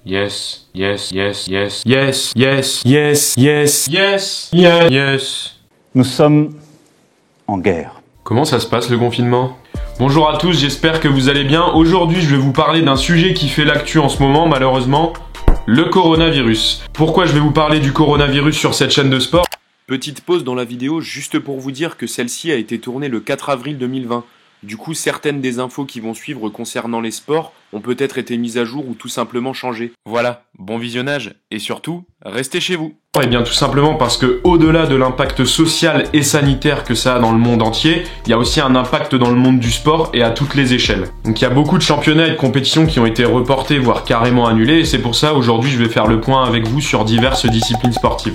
Yes, yes, yes, yes, yes, yes, yes, yes, yes, yes, yes. Nous sommes en guerre. Comment ça se passe le confinement? Bonjour à tous, j'espère que vous allez bien. Aujourd'hui, je vais vous parler d'un sujet qui fait l'actu en ce moment, malheureusement, le coronavirus. Pourquoi je vais vous parler du coronavirus sur cette chaîne de sport? Petite pause dans la vidéo, juste pour vous dire que celle-ci a été tournée le 4 avril 2020. Du coup, certaines des infos qui vont suivre concernant les sports ont peut-être été mises à jour ou tout simplement changées. Voilà, bon visionnage et surtout, restez chez vous. Eh bien tout simplement parce que au-delà de l'impact social et sanitaire que ça a dans le monde entier, il y a aussi un impact dans le monde du sport et à toutes les échelles. Donc il y a beaucoup de championnats et de compétitions qui ont été reportés, voire carrément annulés, et c'est pour ça aujourd'hui je vais faire le point avec vous sur diverses disciplines sportives.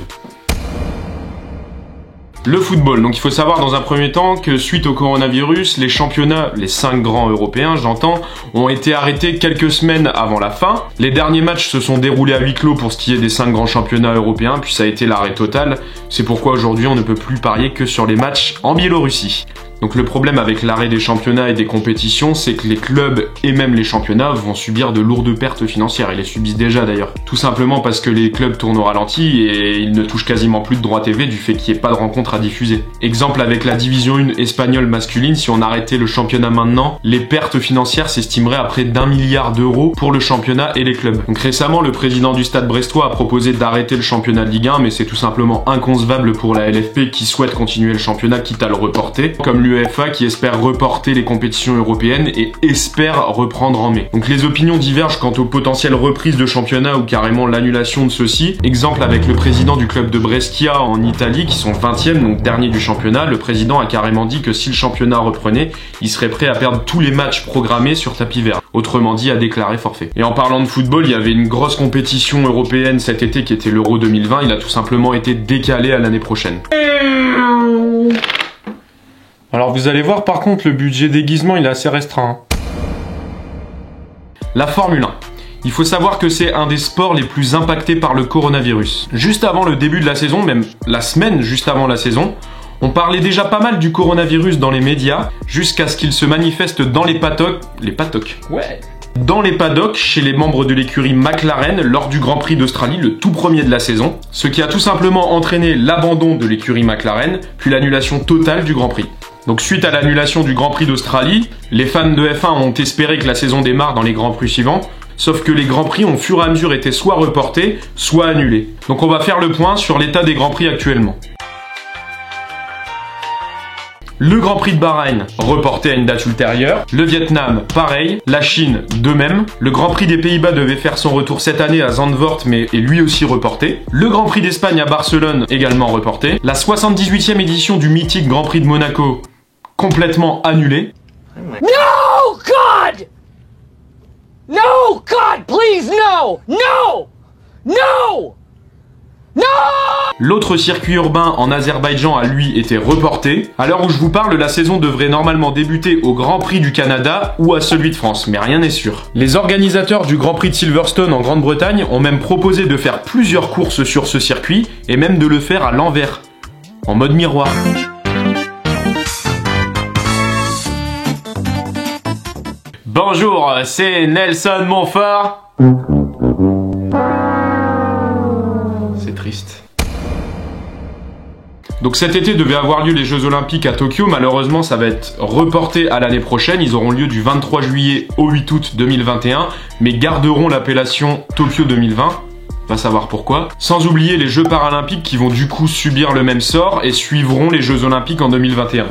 Le football, donc il faut savoir dans un premier temps que suite au coronavirus, les championnats, les 5 grands européens j'entends, ont été arrêtés quelques semaines avant la fin. Les derniers matchs se sont déroulés à huis clos pour ce qui est des 5 grands championnats européens, puis ça a été l'arrêt total. C'est pourquoi aujourd'hui on ne peut plus parier que sur les matchs en Biélorussie. Donc le problème avec l'arrêt des championnats et des compétitions, c'est que les clubs et même les championnats vont subir de lourdes pertes financières, et les subissent déjà d'ailleurs. Tout simplement parce que les clubs tournent au ralenti et ils ne touchent quasiment plus de droits TV du fait qu'il n'y ait pas de rencontres à diffuser. Exemple avec la division 1 espagnole masculine, si on arrêtait le championnat maintenant, les pertes financières s'estimeraient à près d'1 milliard d'euros pour le championnat et les clubs. Donc récemment, le président du Stade brestois a proposé d'arrêter le championnat de Ligue 1, mais c'est tout simplement inconcevable pour la LFP qui souhaite continuer le championnat quitte à le reporter, comme l'UEFA qui espère reporter les compétitions européennes et espère reprendre en mai. Donc les opinions divergent quant aux potentielles reprises de championnat ou carrément l'annulation de ceux-ci. Exemple avec le président du club de Brescia en Italie qui sont 20e, donc dernier du championnat. Le président a carrément dit que si le championnat reprenait, il serait prêt à perdre tous les matchs programmés sur tapis vert. Autrement dit, à déclarer forfait. Et en parlant de football, il y avait une grosse compétition européenne cet été qui était l'Euro 2020. Il a tout simplement été décalé à l'année prochaine. Alors vous allez voir par contre, le budget déguisement il est assez restreint. La Formule 1. Il faut savoir que c'est un des sports les plus impactés par le coronavirus. Juste avant le début de la saison, même la semaine juste avant la saison, on parlait déjà pas mal du coronavirus dans les médias, jusqu'à ce qu'il se manifeste dans les paddocks. Ouais. Dans les paddocks, chez les membres de l'écurie McLaren, lors du Grand Prix d'Australie, le tout premier de la saison, ce qui a tout simplement entraîné l'abandon de l'écurie McLaren, puis l'annulation totale du Grand Prix. Donc suite à l'annulation du Grand Prix d'Australie, les fans de F1 ont espéré que la saison démarre dans les Grands Prix suivants, sauf que les Grands Prix ont au fur et à mesure été soit reportés, soit annulés. Donc on va faire le point sur l'état des Grands Prix actuellement. Le Grand Prix de Bahreïn, reporté à une date ultérieure. Le Vietnam, pareil. La Chine, de même. Le Grand Prix des Pays-Bas devait faire son retour cette année à Zandvoort, mais est lui aussi reporté. Le Grand Prix d'Espagne à Barcelone, également reporté. La 78e édition du mythique Grand Prix de Monaco, complètement annulée. No, God! No, God, please, no! No! No! No! L'autre circuit urbain en Azerbaïdjan a lui été reporté. À l'heure où je vous parle, la saison devrait normalement débuter au Grand Prix du Canada ou à celui de France, mais rien n'est sûr. Les organisateurs du Grand Prix de Silverstone en Grande-Bretagne ont même proposé de faire plusieurs courses sur ce circuit et même de le faire à l'envers, en mode miroir. Bonjour, c'est Nelson Montfort. C'est triste. Donc cet été devait avoir lieu les Jeux Olympiques à Tokyo, malheureusement ça va être reporté à l'année prochaine, ils auront lieu du 23 juillet au 8 août 2021, mais garderont l'appellation Tokyo 2020, va savoir pourquoi. Sans oublier les Jeux Paralympiques qui vont du coup subir le même sort et suivront les Jeux Olympiques en 2021.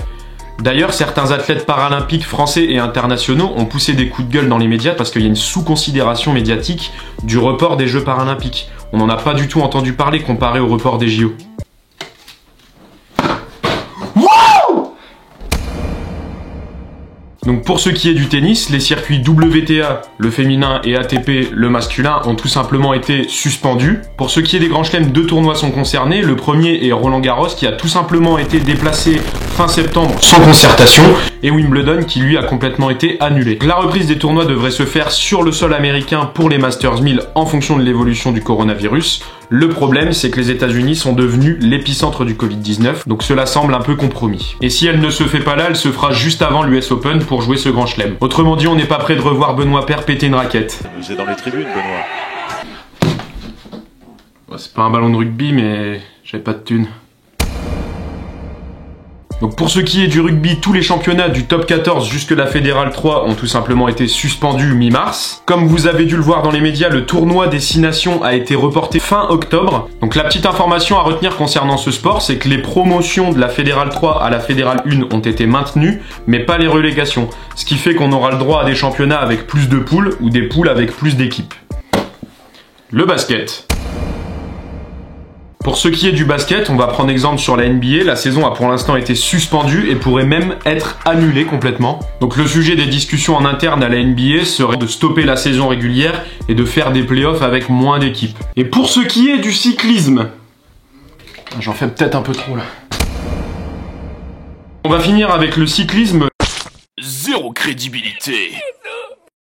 D'ailleurs, certains athlètes paralympiques français et internationaux ont poussé des coups de gueule dans les médias parce qu'il y a une sous-considération médiatique du report des Jeux Paralympiques. On n'en a pas du tout entendu parler comparé au report des JO. Donc pour ce qui est du tennis, les circuits WTA, le féminin, et ATP, le masculin, ont tout simplement été suspendus. Pour ce qui est des grands chelems, 2 tournois sont concernés. Le premier est Roland Garros qui a tout simplement été déplacé fin septembre sans concertation, et Wimbledon qui lui a complètement été annulé. La reprise des tournois devrait se faire sur le sol américain pour les Masters 1000 en fonction de l'évolution du coronavirus. Le problème, c'est que les États-Unis sont devenus l'épicentre du Covid-19, donc cela semble un peu compromis. Et si elle ne se fait pas là, elle se fera juste avant l'US Open pour jouer ce grand chelem. Autrement dit, on n'est pas prêt de revoir Benoît Paire péter une raquette. Vous êtes dans les tribunes, Benoît. C'est pas un ballon de rugby, mais j'avais pas de thunes. Donc pour ce qui est du rugby, tous les championnats du top 14 jusque la Fédérale 3 ont tout simplement été suspendus mi-mars. Comme vous avez dû le voir dans les médias, le tournoi des 6 nations a été reporté fin octobre. Donc la petite information à retenir concernant ce sport, c'est que les promotions de la Fédérale 3 à la Fédérale 1 ont été maintenues, mais pas les relégations. Ce qui fait qu'on aura le droit à des championnats avec plus de poules ou des poules avec plus d'équipes. Le basket. Pour ce qui est du basket, on va prendre exemple sur la NBA. La saison a pour l'instant été suspendue et pourrait même être annulée complètement. Donc le sujet des discussions en interne à la NBA serait de stopper la saison régulière et de faire des playoffs avec moins d'équipes. Et pour ce qui est du cyclisme, j'en fais peut-être un peu trop là. On va finir avec le cyclisme. Zéro crédibilité.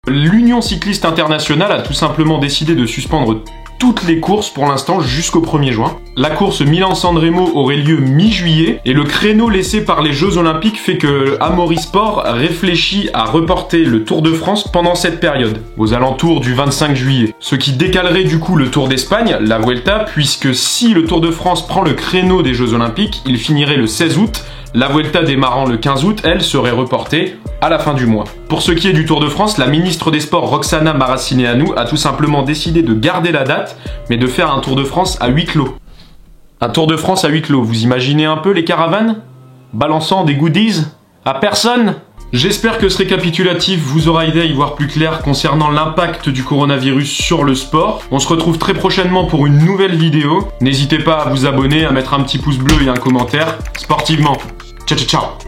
L'Union cycliste internationale a tout simplement décidé de suspendre toutes les courses pour l'instant jusqu'au 1er juin. La course Milan-San Remo aurait lieu mi-juillet et le créneau laissé par les Jeux Olympiques fait que Amaury Sport réfléchit à reporter le Tour de France pendant cette période, aux alentours du 25 juillet. Ce qui décalerait du coup le Tour d'Espagne, la Vuelta, puisque si le Tour de France prend le créneau des Jeux Olympiques, il finirait le 16 août. La Vuelta démarrant le 15 août, elle, serait reportée à la fin du mois. Pour ce qui est du Tour de France, la ministre des Sports Roxana Maracineanu a tout simplement décidé de garder la date, mais de faire un Tour de France à huis clos. Un Tour de France à huis clos, vous imaginez un peu les caravanes balançant des goodies à personne? J'espère que ce récapitulatif vous aura aidé à y voir plus clair concernant l'impact du coronavirus sur le sport. On se retrouve très prochainement pour une nouvelle vidéo. N'hésitez pas à vous abonner, à mettre un petit pouce bleu et un commentaire sportivement. Ciao ciao ciao.